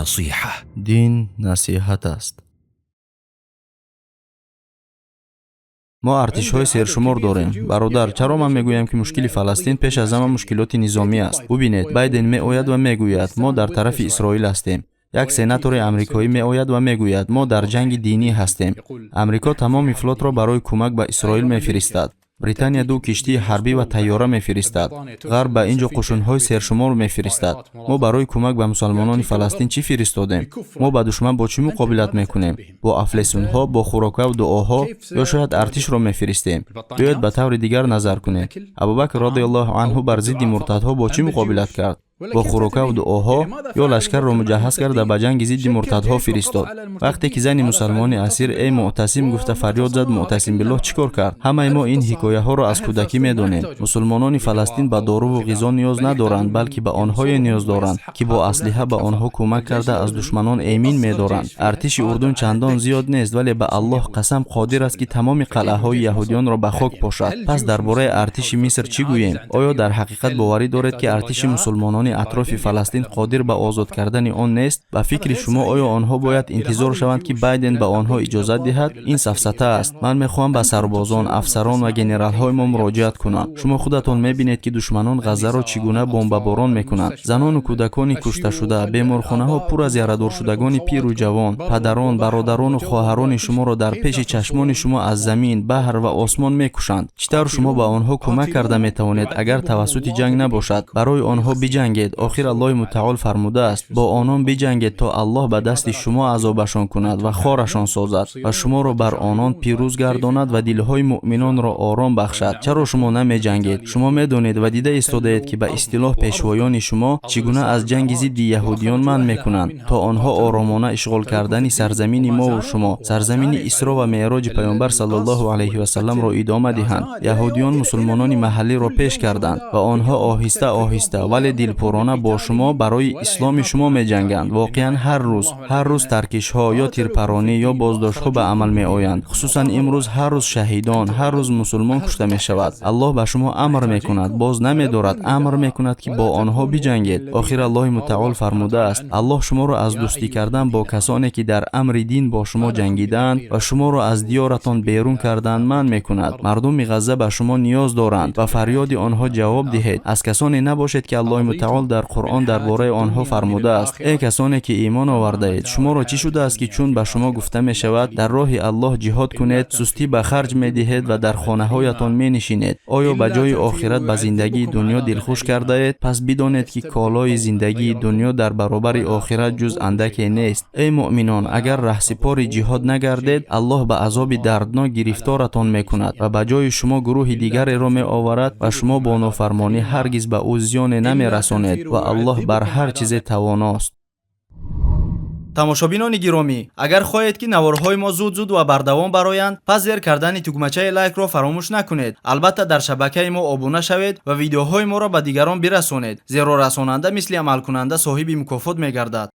نصيحة. دین نصیحت است. ما ارتش‌های سرشمار داریم. برادر، چرا من میگویم که مشکل فلسطین پیش از همه مشکلات نظامی است؟ ببینید، بایدن میآید و میگوید ما در طرف اسرائیل هستیم. یک سناتور آمریکایی میآید و میگوید ما در جنگ دینی هستیم. آمریکا تمام فلوت را برای کمک به اسرائیل میفرستد. بریتانیا 2 کشتی حربی و طیاره میفرستد. غرب به اینجا قشون‌های سرشمار میفرستد. ما برای کمک به مسلمانان فلسطین چی فرستادیم؟ ما با دشمن با چی مقابلت میکنیم؟ با افلاسیون‌ها، با خوراک‌ها و دعاها، یا شاید ارتش را میفرستیم؟ بیاید به طور دیگر نظر کنیم. ابوبکر رضی الله عنه بر ضد مرتدها با چی مقابلت کرد؟ با خوراک‌ها و دعاها، یا لشکر را مجهز کرده به جنگ ضد مرتدها فرستاد؟ وقتی که زن مسلمان اسیر ای معتصم گفته فریاد زد، معتصم بالله چیکار کرد؟ همه ما این حکایه ها را از کودکی میدونیم. مسلمانان فلسطین به دارو و غذا نیاز ندارند، بلکه به آنها نیاز دارند که با اسلحه به آنها کمک کرده از دشمنان ایمن می‌دارند. ارتش اردن چندان زیاد نیست، ولی به الله قسم قادر است که تمام قلعه‌های یهودیان را به خاک پاشد. پس درباره ارتش مصر چی گوییم؟ آیا در حقیقت باوری دارید که ارتش مسلمانان اطراف فلسطین قادر به آزاد کردن آن نیست؟ به فکر شما آیا آنها باید انتظار شوند که بایدن به آنها اجازه دهد؟ این سفسطه است. من میخواهم به سربازان، افسران و گنرال های ما مراجعت کنم. شما خودتان میبینید که دشمنان غزه را چگونه بمباران میکنند. زنان و کودکان کشته شده، بیمارخانه ها پر از یاره‌دار شدگان پیر و جوان، پدران، برادران و خواهران شما را در پیش چشمان شما از زمین، بحر و آسمان میکشند. چطور شما به آنها کمک کرده میتوانید اگر توسط جنگ نباشد؟ برای آنها بجنگید. آخر الله متعال فرموده است با آنان بجنگید تا الله به دست شما عذابشان کند و خارشان سازد و شما را بر آنان پیروز گرداند و دلهای مؤمنان را آرام بخشد. چرا شما نمی جنگید؟ شما میدانید و دیده ایستادید که به اصطلاح پیشوایان شما چگونه از جنگ ضد یهودیان منع میکنند تا آنها آرامانه اشغال کردن سرزمین ما و شما، سرزمین اسرا و معراج پیامبر صلی الله علیه و سلم را ادامه دهند. یهودیان مسلمانان محلی را پیش کردند و آنها آهسته آهسته ولی دلپرانه با شما برای اسلام شما می جنگند. واقعا هر روز ترکش ها یا تیرپرانی یا بازداشت ها به عمل می آیند. خصوصا امروز هر روز شهیدان، هر روز مسلمان کشته می شود. الله به شما امر می کند، باز نمی دارد، امر می کند که با آنها بجنگید. آخر الله متعال فرموده است الله شما را از دوستی کردن با کسانی که در امر دین با شما جنگیدند و شما را از دیارتان بیرون کردند منع می کند. مردم غزه به شما نیاز دارند و فریاد آنها جواب دهید. از کسانی نباشید که الله متعال در قرآن درباره آنها فرموده است ای کسانی که ایمان آورده اید، شما را چی شده است که چون به شما گفته می شود در راه الله جهاد کنید، سستی به خرج می دهید و در خانه هایتان می نشینید؟ آیا به جای آخرت به زندگی دنیا دلخوش کرده اید؟ پس بدانید که کالای زندگی دنیا در برابر آخرت جز اندکی نیست. ای مؤمنان، اگر رهسپار جهاد نگردید، الله به عذاب دردناک گرفتارتان می کند و به جای شما گروه دیگری را می آورد و شما با نافرمانی هرگز به او زیان نمی رسانید و الله بر هر چیز تواناست. тамошобинони гиромӣ, агар хоҳед ки навораҳои мо зуд ва бардавом бароянд, пас зер кардани тугмачаи лайкро фаромӯш накунед. албатта дар шабакаи мо обуна шавед ва видеоҳои моро ба дигарон бирасонед, зеро расонанда мисли амалкунанда соҳиби мукофот мегардад.